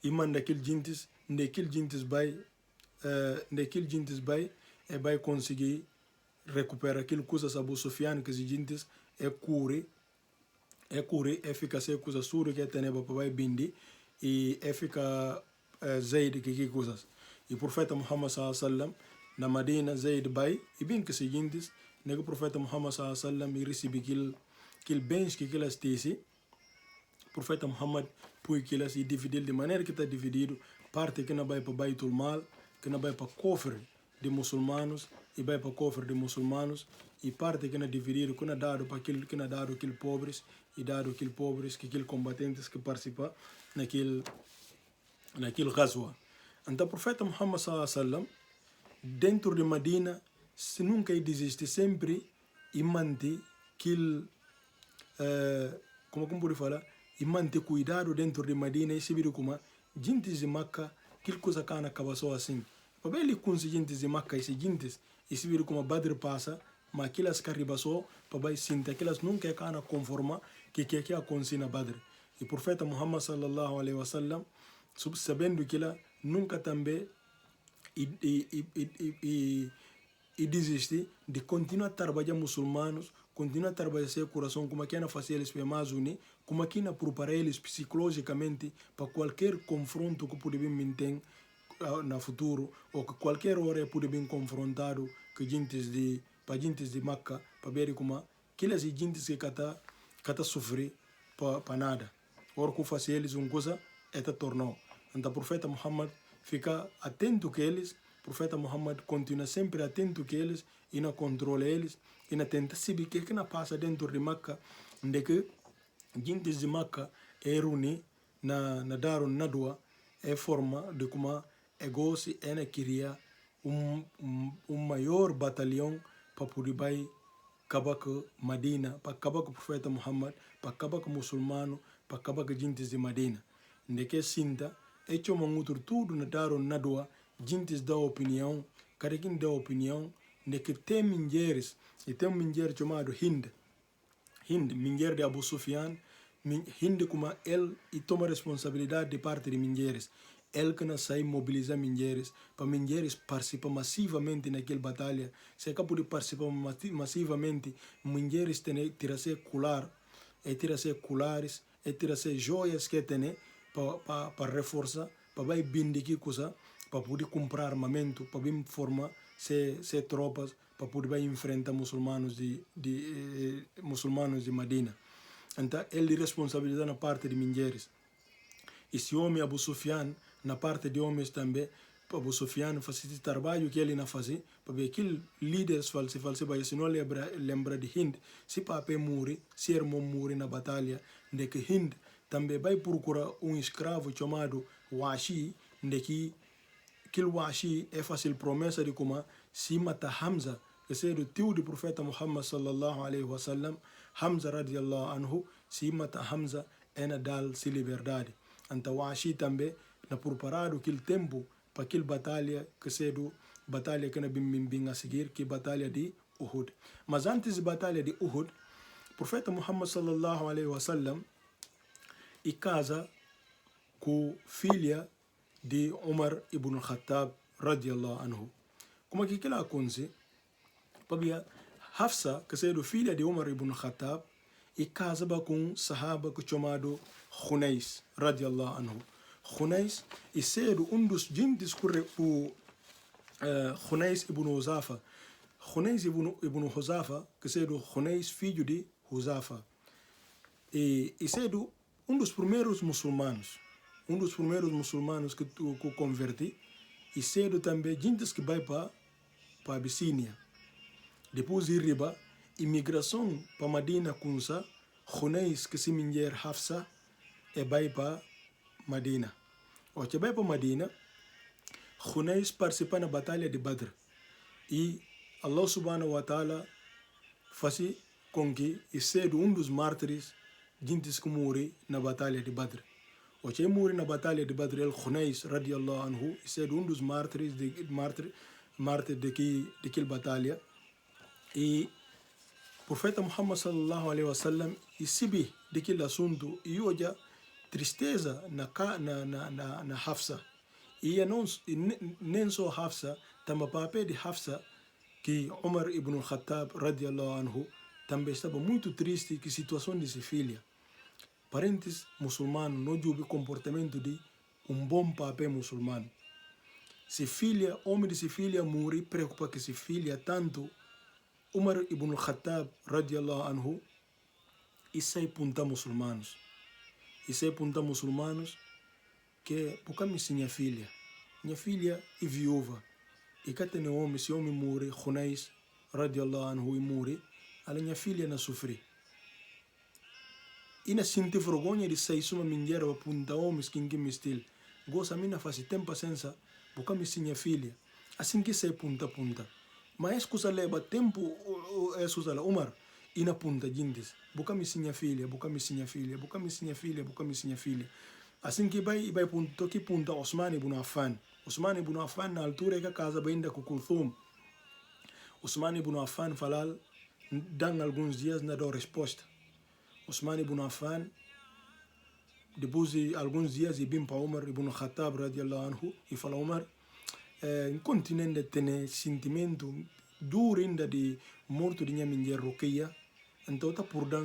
e manda aquele gentes vai conseguir recuperar aquilo coisas Abu Sufyan que os gentes cure, fica sem coisa sura que tem para vai bindi e fica Zaid que coisas. E o profeta Muhammad sallallahu alaihi wasallam na Madina Zaid vai e bem que seguintes, o profeta Muhammad sallallahu alaihi wasallam recebe aquele bens que elas têm. O profeta Muhammad põe que elas e dividir de maneira que está dividido, parte que não vai para Baitul Mal, que não vai para cofre de muçulmanos e vai para cofre de muçulmanos, e parte que não dividido, que não dado para aquele que não dado aqueles pobres e dado aqueles pobres que aqueles combatentes que participam naquele ghazwa. Então o profeta Muhammad sallallahu alaihi wasallam dentro de Madina se nunca desiste, sempre e mantém aquele como pode falar, e manter cuidado dentro de Madina e se vira como gente de Makkah, aquilo coisa que acaba só assim. Para ele conseguir gente de Makkah e seguintes, e se vira como Badr passa, mas aquelas que arriba só, para ele sentir, aquelas nunca cana conforma que acontece na Badr. E o profeta Muhammad sallallahu alaihi wasallam, sabendo que ela nunca também e desiste de continuar a trabalhar muçulmanos, continuar a trabalhar seu coração, como aqui na fazer eles mais unir, como aqui na preparar eles psicologicamente para qualquer confronto que pode vir ter no futuro, ou que qualquer hora pode vir confrontado com gente de Makkah, para ver como aquelas gente que está sofrer para nada. Ora que fazer eles uma coisa, tornou. Então o profeta Muhammad fica atento que eles, o profeta Muhammad continua sempre atento que eles e não controla eles e não tenta saber o que não passa dentro de Makkah, onde que gente de Makkah reúne na dar na dua forma de como gosto é queria maior batalhão para poder vai acabar com Madina, para acabar com o profeta Muhammad, para acabar com o muçulmano, para acabar com gente de Madina. Onde que sinta tudo na dar na dua, gente dá opinião, cada quem dá opinião, de que tem mulheres, e tem um mulher chamado Hind, mulher de Abu Sufyan, Hind como ele e toma responsabilidade de parte de mulheres. Ele que não sai mobilizar mulheres, para mulheres participar massivamente naquela batalha. Se acaba de participar massivamente, mulheres tiram colar, colares, tiram joias que tem para reforçar, para vai bindi que coisa, para poder comprar armamento, para bem formar se tropas, para poder enfrentar muçulmanos de Madina. Então, ele responsabiliza na parte de mulheres. E se homem Abu Sufyan, na parte de homens também, Abu Sufyan fazia trabalho que ele não fazia, para aquele líderes false se não lembra de Hind, se papai morre, se irmão morre na batalha, de que Hind também vai procurar escravo chamado Washi, de que aquele Washi é fácil promessa de como se mata Hamza, que seja o tio do profeta Muhammad sallallahu alaihi wasallam, Hamza radiallahu anhu, se mata Hamza é na dar-se liberdade. Então Washi também na preparado aquele tempo para aquela batalha que seja batalha que na bim a seguir, que é a batalha de Uhud. Mas antes da batalha de Uhud, o profeta Muhammad sallallahu alaihi wasallam e casa com filha de Umar ibn Khattab radiallahu anhu. Como é que aquilo acontece? Para Hafsa, que seja filha de Umar ibn Khattab, e casava com um sahaba chamado Khunais radiallahu anhu. Khunais e ser dos gentes que o Khunais ibn Huzafa. Khunais ibn Huzafa, que ser Khunais filho de Huzafa. E ser dos primeiros muçulmanos. Dos primeiros muçulmanos que converti. E ser também gentes que vai para Abissínia. Depois de riba, imigração para Madina com Khunais que se mulher Hafsa e vai para Madina. O que vai para Madina, Khunais participa na batalha de Badr. E Allah subhanahu wa ta'ala faz com que seja dos mártires gentes que morrem na batalha de Badr. O que morre na batalha de Badr, el Khunais radiallahu anhu, seja dos mártires daquela batalha. E o profeta Muhammad sallallahu alaihi wasallam e sabe daquele assunto e hoje tristeza na Hafsa. E nem só Hafsa, também o papel de Hafsa, que Umar ibn Khattab radiallahu anhu também estava muito triste com a situação de sua filha. Parentes muçulmanos não julgam o comportamento de bom papel muçulmano. Se filha, homem de sua filha morre, preocupa que sua filha tanto. Umar ibn Khattab radiallahu anhu e sai punta muçulmanos. E sai punta muçulmanos que porque minha filha é viúva. E que tem homem, se homem morre, Khunais radiallahu anhu e morre, a minha filha não sofre. E não sente vergonha de sair suma mulher para punta homens que ninguém me estila. Gosta mina faz tempo paciência, porque minha filha. Assim que sai punta. Mas coisa leva tempo, Umar, e na punta jindes. Boca minha filha. Assim que vai punta Osman ibn Affan. Osman ibn Affan na altura que a casa bem da Kulthum. Osman ibn Affan falar, dan alguns dias na dá resposta. Osman ibn Affan, depois de alguns dias, e bem para Umar ibn Khattab radiallahu anhu, e fala Umar, continente tem sentimento duro ainda de morto de minha mulher Ruqayya, então está por dar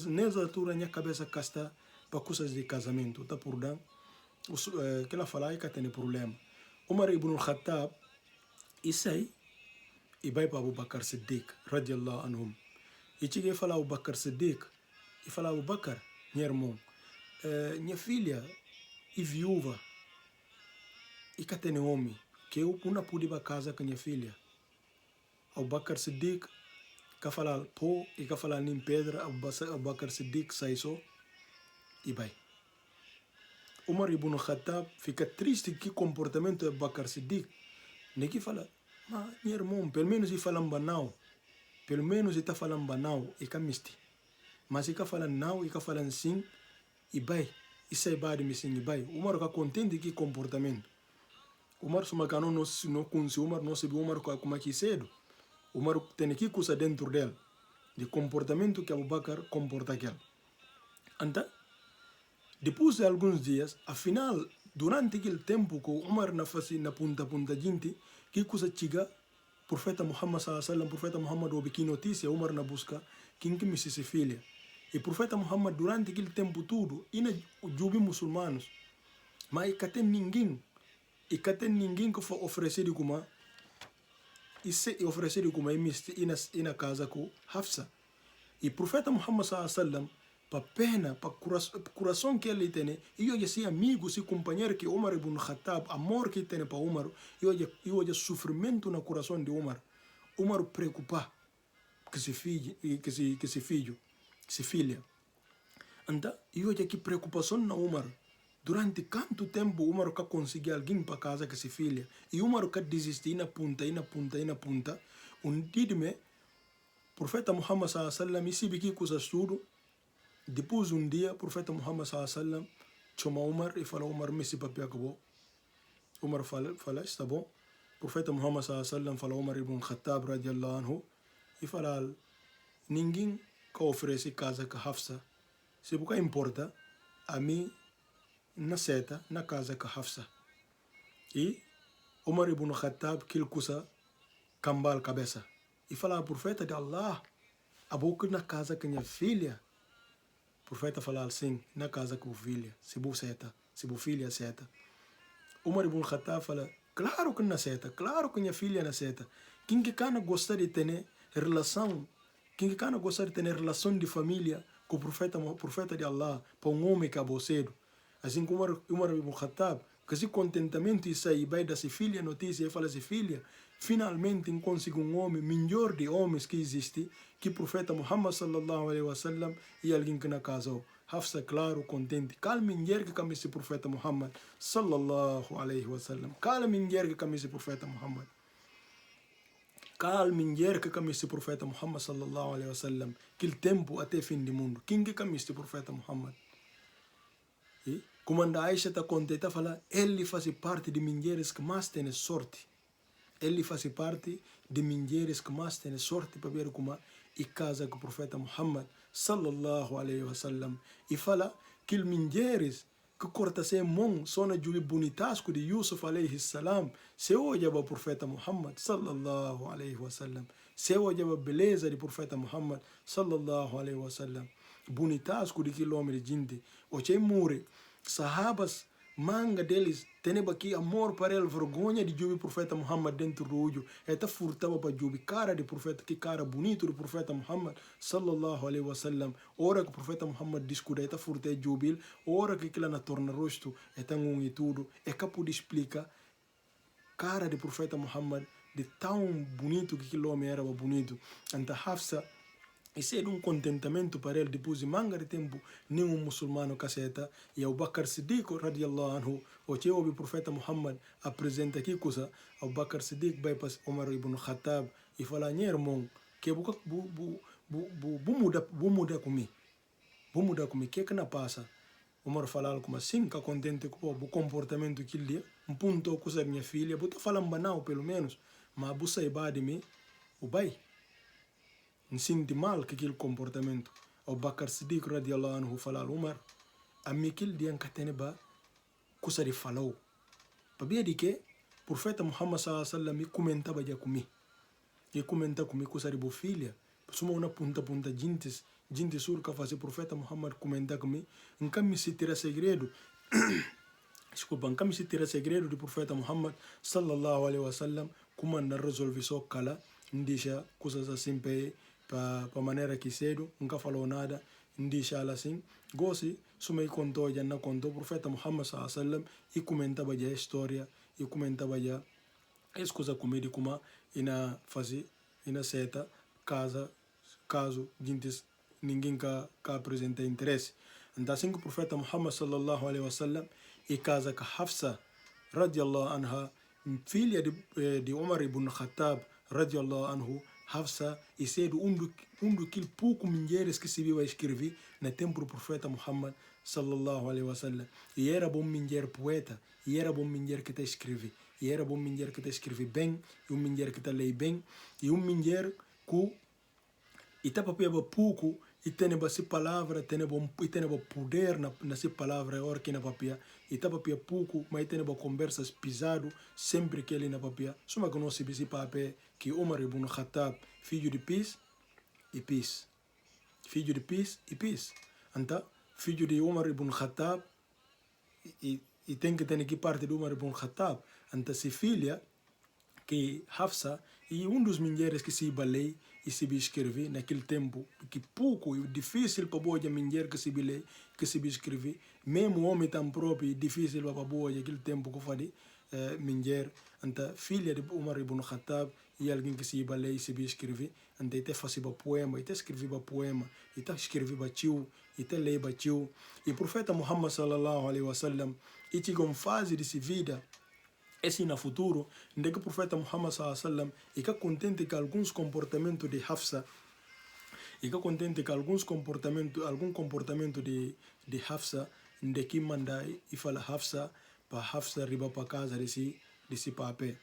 nessa altura minha cabeça casta para coisas de casamento, está por dar que ela fala que tem problema. Umar ibn Khattab e sai e vai para Abu Bakr Siddiq radiallahu anhum. E chega a falar Abu Bakr Siddiq e fala Abu Bakr, minha irmã, minha filha é viúva. E que tem homem, que eu não pude ir para casa com minha filha. Abu Bakr Siddiq, que fala pó e que fala em pedra, Abu Bakr Siddiq sai só e vai. Umar ibn Khattab fica triste com o comportamento de Abu Bakr Siddiq. Nem que fala, mas minha irmã, pelo menos ele fala banal. Pelo menos ele está falando banal e que misti. Mas ele fala não e que fala sim e vai. E sai bade me sim e vai. Umar está contente com o comportamento. Umar suma cano não conhece Umar, não sabe Umar como é que cedo. Umar tem que coisa dentro dele, de comportamento que Abu Bakr comporta aquele. Então, depois de alguns dias, afinal, durante aquele tempo que Umar na face na punta gente, que coisa chega, profeta Muhammad sallallahu alaihi wasallam, profeta Muhammad ouve notícia, Umar na busca, quem que me se filha. E profeta Muhammad durante aquele tempo todo, ina jubi muçulmanos, mas que tem ninguém. E que tem ninguém que foi oferecido como e na casa com Hafsa. E o profeta Muhammad sallallahu alaihi wasallam para pena, para coração que ele tem, e hoje se amigo, se companheiro que Umar ibn Khattab, amor que tem para Umar, e hoje sofrimento no coração de Umar. Umar preocupa que se filha. Então, e hoje que preocupação na Umar. Durante quanto tempo Umar que conseguir alguém para casa que se filha, e Umar que desistir na punta. Dia profeta Muhammad sallallahu alaihi wasallam esse que coisa tudo. Depois dia profeta Muhammad sallallahu alaihi wasallam chama Umar e fala Umar me se papel acabou. Umar fala está bom. Profeta Muhammad sallallahu alaihi wasallam fala Umar ibn Khattab radiyallahu anhu e fala ninguém que oferece casa que Hafsa. Se porque importa a mim na seta na casa que Hafsa. E Umar ibn Khattab que ele coisa cambal cabeça. E fala ao profeta de Allah, a boca na casa que minha filha. O profeta fala assim, na casa com filha, se bu seta, se bu filha seta. Umar ibn Khattab fala, claro que na seta, claro que minha filha na seta. Quem que cana gosta de ter relação, de família com o profeta de Allah, para um homem que é cedo. Assim como Umar ibn Khattab, que se contentamento e sai vai da filha notícia e fala se filha, finalmente consigo um homem melhor de homens que existe, que o profeta Muhammad sallallahu alaihi wasallam e alguém que na casou. Hafsa claro, contente. Calma mulher que camisa profeta Muhammad sallallahu alaihi wasallam. Calma mulher que camisa profeta Muhammad. Calma mulher que camisa profeta Muhammad sallallahu alaihi wasallam. Que o tempo até fim do mundo. Quem que camisa profeta Muhammad? E como a Aisha está contente, fala, ele faz parte de mulheres que mais têm sorte. Ele faz parte de mulheres que mais têm sorte para ver como e casa com o profeta Muhammad sallallahu alaihi wasallam. E fala que mulheres que corta sem mão são na jubi bonitasco de Yusuf alaihi salam. Se olha para o profeta Muhammad sallallahu alaihi wasallam. Se olha para a beleza do profeta Muhammad sallallahu alaihi wasallam. Bonitasco de quilômetro de gente. Oche mure. Sahabas manga deles tem aqui amor para ele, vergonha de jubi profeta Muhammad dentro do olho. Eta furtava para jubi cara de profeta, que cara bonito do profeta Muhammad sallallahu alaihi wasallam. Ora que o profeta Muhammad discute, eta furta jubil, ora que aquilo na torna rosto, eta e tudo. É capaz de explicar cara de profeta Muhammad de tão bonito que aquele homem era bonito. Anta Hafsa isso é um contentamento para ele depois de manga de tempo nenhum muçulmano caceta e Abu Bakr Siddiq radiallahu anhu o que o profeta Muhammad apresenta aqui coisa Abu Bakr Siddiq vai para Umar ibn Khattab e fala irmão que bu muda comigo que não passa Umar fala como assim que contente com o comportamento que ele um ponto coisa minha filha bu tá falando banal pelo menos mas abu saiba de mim o bai sinto mal que aquele comportamento. O Bakr Siddiq radiallahu anhu falar Umar, a mim aquele dia que tem ba, coisa de falou. Para ver de que, o profeta Muhammad sallallahu alaihi wasallam comentava já comigo. E comenta comigo coisa de boa filha. Suma uma punta gente surca fazer o profeta Muhammad comentar comigo. Nunca me se tira segredo. Desculpa, nunca me se tira segredo do profeta Muhammad sallallahu alaihi wasallam como anda resolver só cala, não deixa coisas assim para maneira que cedo, nunca falou nada, não deixa ela assim. Gosto, suma contou, já não contou, o profeta Muhammad sallallahu alaihi wasallam e comentava já a história, e comentava já as coisas comigo como e na fazer, e na seta, caso ninguém que apresenta interesse. Então assim que o profeta Muhammad sallallahu alaihi wasallam e casa com Hafsa radiallahu anha, filha de Umar ibn Khattab radiallahu anhu, Hafsa e ser do que pouco mulheres que se viu a escrever no tempo do profeta Muhammad sallallahu alaihi wasallam. E era bom mulher poeta, e era bom mulher que está escreve, e era bom mulher que está escreve bem, e mulher que está lê bem, e mulher que está papel pouco e tem essa palavra, tem poder nessa palavra, hora que na papel, e está papel pouco, mas tem conversas pisado sempre que ele na papel. Só que nós se papel que Umar ibn Khattab, filho de Peace e Peace. Filho de Peace e Peace. Então, filho de Umar ibn Khattab e tem que ter aqui parte de Umar ibn Khattab. Então, se filha que Hafsa e dos mulheres que se balei e se escrever naquele tempo, que pouco, difícil para boa mulher que se ler, que se escrever, mesmo o homem tão próprio, difícil para boa aquele tempo que faz mulher, então filha de Umar ibn Khattab, e alguém que se ia ler e se escrever, então até fazia poema, até escrevia poema, até escrevia tio, até ler tio, e o profeta Muhammad sallallahu alaihi wasallam, e tinha uma fase de vida. Esse no futuro, onde que o profeta Muhammad sallallahu alaihi wasallam fica contente com alguns comportamentos de Hafsa, fica contente com algum comportamento de Hafsa, onde que manda e fala Hafsa, para Hafsa riba para casa desse papel.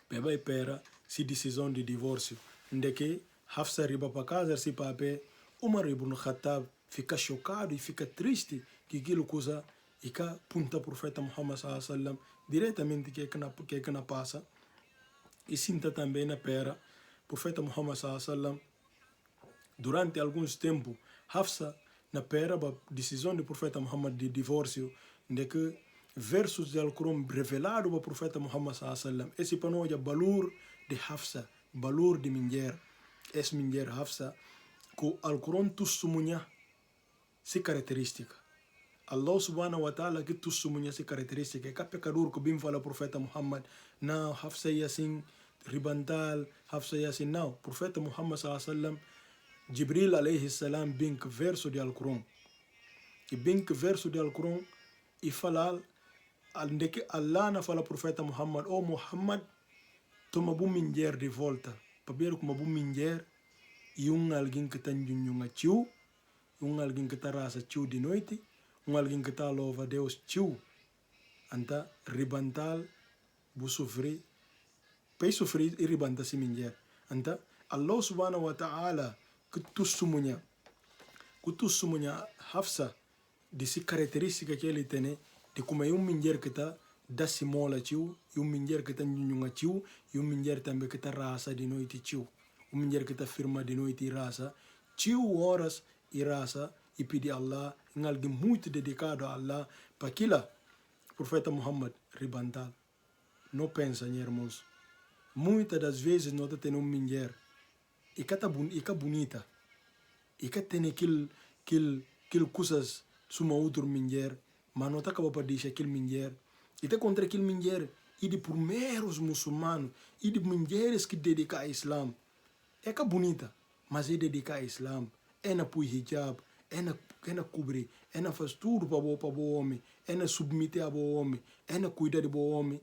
Peba e pera, se decisão de divórcio, onde que Hafsa riba para casa desse papel, Umar ibn Khattab fica chocado e fica triste que aquilo coisa e que punta o profeta Muhammad sallallahu alaihi wasallam diretamente que na passa e sinta também na pera o profeta Muhammad sallallahu alaihi wasallam durante alguns tempos Hafsa na pera a decisão do profeta Muhammad de divórcio de que versos do Alcorão revelado ao profeta Muhammad sallallahu alaihi wasallam esse pano é valor de Hafsa, valor de mulher, essa mulher Hafsa que o Alcorão testemunha se característica. Allah subhanahu wa ta'ala que testemunha se característica. Que pecador que bem fala o profeta Muhammad, não, Hafsa é assim, ribantal, Hafsa é assim, não. Profeta Muhammad sallallahu alaihi wasallam, Jibril alaihi salam, bem que verso de Alcorão. E bem que verso de Alcorão, e falar, onde que Allah na fala profeta Muhammad, oh Muhammad, toma bom mulher de volta. Para ver como bom mulher, e alguém que está em a tio, alguém que está raça tio de noite, alguém que está a louvar a Deus tio, anta ribantal, bu sofrer, para sofrer e ribantar se mulher. Anta Allah subhanahu wa ta'ala que tu sumunya Hafsa desse característica que ele tem de como é mulher que está da simola tio, e mulher que está em tio, e mulher também que está raça de noite tio, mulher que está firma de noite e raça, tio horas e raça, e pedir a Allah, em alguém muito dedicado a Allah, para aquilo, profeta Muhammad, ribantal. Não pensa, meus irmãos. Muitas das vezes nós temos uma mulher, e que é bonita, e que tem aquelas coisas, uma outra mulher, mas não está acabando para deixar aquela mulher, e está contra aquela mulher, e de primeiros muçulmanos, e de mulheres que dedicam a Islam. É que é bonita, mas é dedicar a Islam, é na pôr hijab, é na cobrir, é na faz tudo para o homem, é na submeter a o homem, é na cuidar do homem,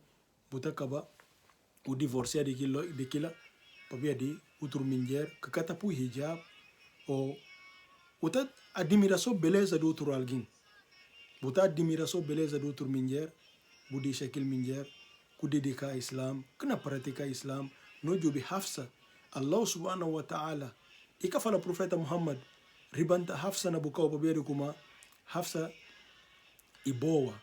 você acaba o divorciar daquilo, para ver de outra mulher que cata por hijab, ou você admira só a beleza de outro alguém, você admira só a beleza de outra mulher, você deixa aquele mulher que dedica a Islam, que não pratica Islam, não jobe Hafsa, Allah subhanahu wa ta'ala, e que fala o profeta Muhammad, ribanta Hafsa na boca para ver como Hafsa é boa,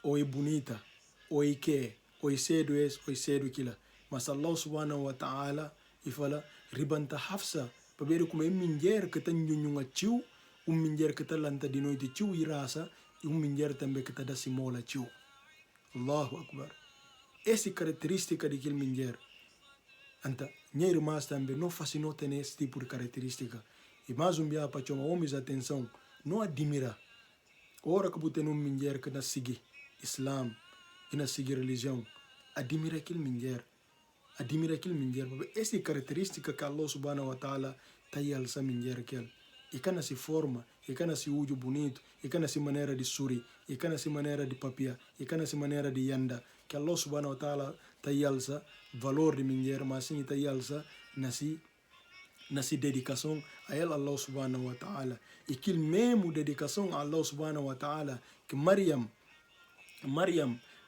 ou é bonita, ou é que, ou é cedo isso, ou é cedo aquilo. Mas Allah subhanahu wa ta'ala e fala, ribanta Hafsa para ver como é mulher que está em um tio, mulher que está lanta de noite tio e raça, e mulher também que está da simola tio. Allahu Akbar. Essa é a característica daquele mulher. Então, minha irmã também não faz não ter esse tipo de característica. E mais dia para chamar homens atenção, não admira. Ora que você tem uma mulher que não segue Islam, que não segue religião, admira aquele mulher. Admira aquele mulher. Essa é a característica que Allah subhanahu wa ta'ala está aí essa mulher aquele. E que não se forma, e que não se uso bonito, e que não se maneira de suri, e que não se maneira de papia, e que não se maneira de yanda. Que Allah subhanahu wa ta'ala está aí essa valor de mulher, mas sim está aí essa nessa dedicação a ela, Allah subhanahu wa ta'ala. E que mesmo dedicação a Allah subhanahu wa ta'ala, que Maryam,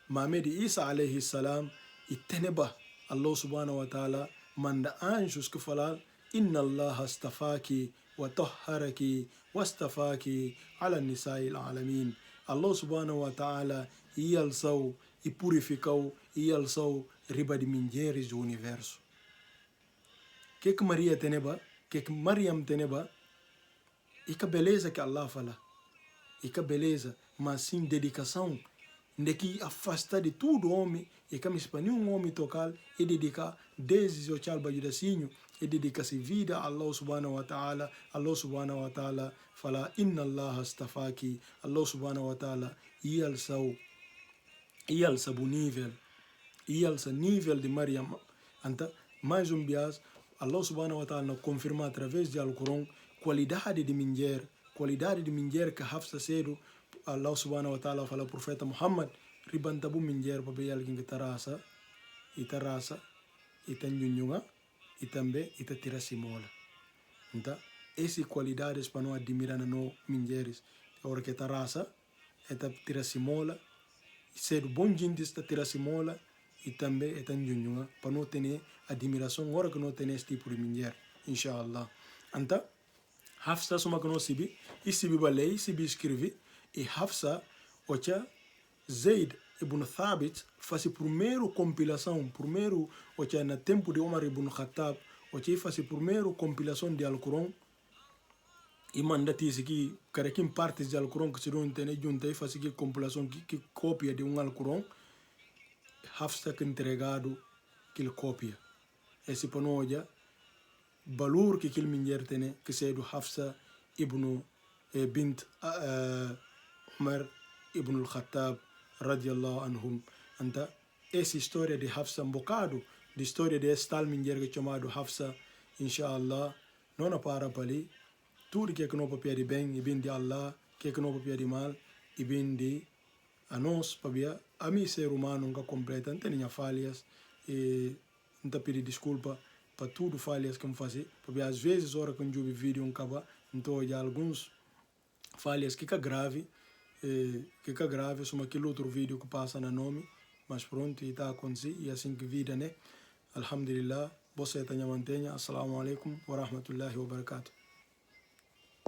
Mamed Isa alayhi salam, e teneba Allah subhanahu wa ta'ala, manda anjos que falar, inna Allah astafaki wa tahharaki wa astafaki ala nisai alamin. Allah subhanahu wa ta'ala e alçou e purificou e alçou riba de mulheres do universo. Que Maria teneba, que Maryam teneba, e que beleza que Allah fala, e que beleza, mas sim dedicação, de que afasta de tudo homem, e que me nenhum homem tocar e dedicar desde o tchau bajudacinho, e dedica-se vida a Allah subhanahu wa ta'ala. Allah subhanahu wa ta'ala fala inna Allah astafaki. Allah subhanahu wa ta'ala ialça o nível, ialça nível de Maryam. Então, mais bias, Allah subhanahu wa ta'ala confirma através de Al-Quran qualidade de mulher que Hafsa cedo. Allah subhanahu wa ta'ala fala profeta Muhammad ribantabu mulher para ver alguém que tarasa, e tanjunjunga, e também e tira simola. Então, essas qualidades para não admirar no mulheres. A hora que tarasa, e tira simola, ser bom gente está tira simola, e também e tanjunjunga, para não ter admiração, hora que não tem esse tipo de mulher, inshallah. Então, Hafsa suma que não sibi, e sibi balei, sibi escrevi, e Hafsa, ocha, Zaid ibn Thabit faz a primeira compilação, no tempo de Omar ibn Khattab, faz a primeira compilação de Al-Quran e manda aqui, cada partes de Al-Quran que se não entende junto e faz aqui compilação, que cópia de Al-Quran, Hafsa que entregado que cópia. Esse panoja, valor que aquele mulher tem, que se é do Hafsa ibn bint Umar ibn al-Khattab radiallahu anhum. Então, essa história de Hafsa, bocado de história de esta mulher que chamado Hafsa, inshallah, não para ali, tudo que não papia de bem, e bem de Allah, que não papia de mal, e bem de a nós, papia, a mim ser humano nunca completa, não tem falhas, e não pedir desculpa para tudo falhas que eu faço, porque às vezes, hora que eu vi vídeo, então, há alguns falhas que é grave, só aquele outro vídeo que passa no nome, mas pronto, e está acontecendo, e assim que vida, né? Alhamdulillah, você tenha mantenha. Assalamu alaikum wa rahmatullahi wa barakatuh.